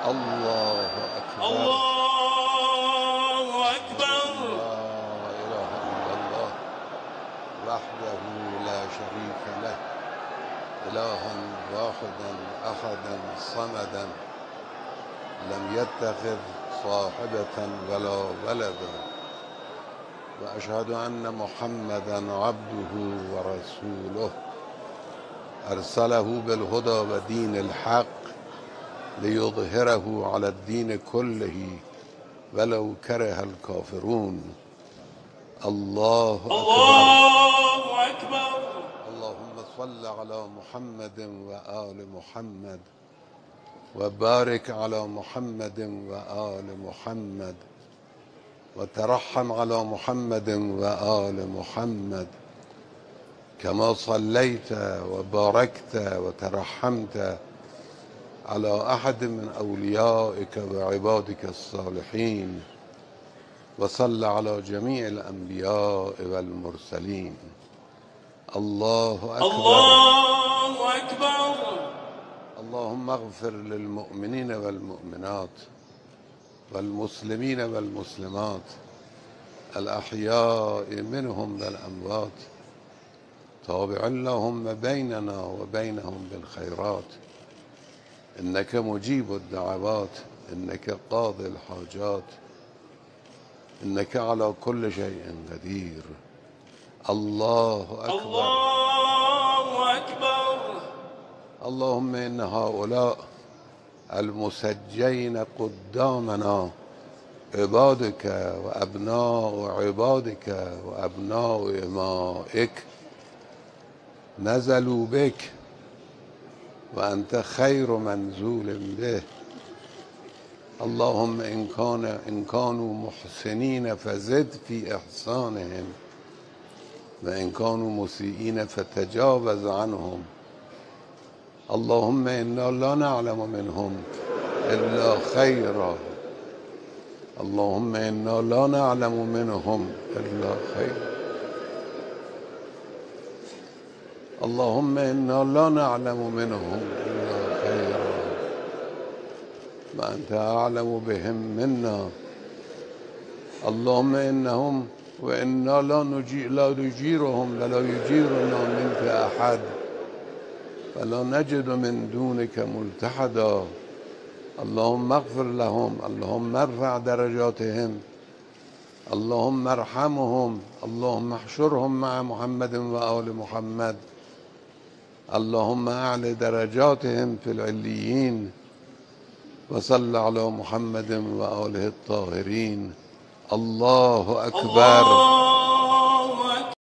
الله أكبر. الله أكبر. لا إله إلا الله وحده لا شريك له إلها واحدا أحدا صمدا لم يتخذ صاحبة ولا ولدا، وأشهد أن محمدا عبده ورسوله أرسله بالهدى ودين الحق ليظهره على الدين كله ولو كره الكافرون. الله أكبر. الله أكبر. اللهم صل على محمد وآل محمد وبارك على محمد وآل محمد وترحم على محمد وآل محمد كما صليت وباركت وترحمت على أحد من أوليائك وعبادك الصالحين، وصل على جميع الأنبياء والمرسلين. الله أكبر. الله أكبر. اللهم اغفر للمؤمنين والمؤمنات والمسلمين والمسلمات الأحياء منهم والأموات، تابع اللهم بيننا وبينهم بالخيرات، إنك مجيب الدعوات، إنك قاضي الحاجات، إنك على كل شيء قدير. الله أكبر. الله أكبر. اللهم إن هؤلاء المسجين قدامنا عبادك وأبناء عبادك وأبناء إمائك نزلوا بك وأنت خير منزول به. اللهم إن كانوا محسنين فزد في إحسانهم، وإن كانوا مسيئين فتجاوز عنهم. اللهم إنا لا نعلم منهم إلا خيرا. اللهم إنا لا نعلم منهم إلا خيرا. اللهم إنا لا نعلم منهم إلا خيرا، وأنت أعلم بهم منا. اللهم إنهم وإنا لا نجيرهم ولا يجيرنا منك أحد، فلا نجد من دونك ملتحدا. اللهم اغفر لهم، اللهم ارفع درجاتهم، اللهم ارحمهم، اللهم احشرهم مع محمد وآل محمد، اللهم أعل درجاتهم في العليين، وصل على محمد وآله الطاهرين. الله أكبر.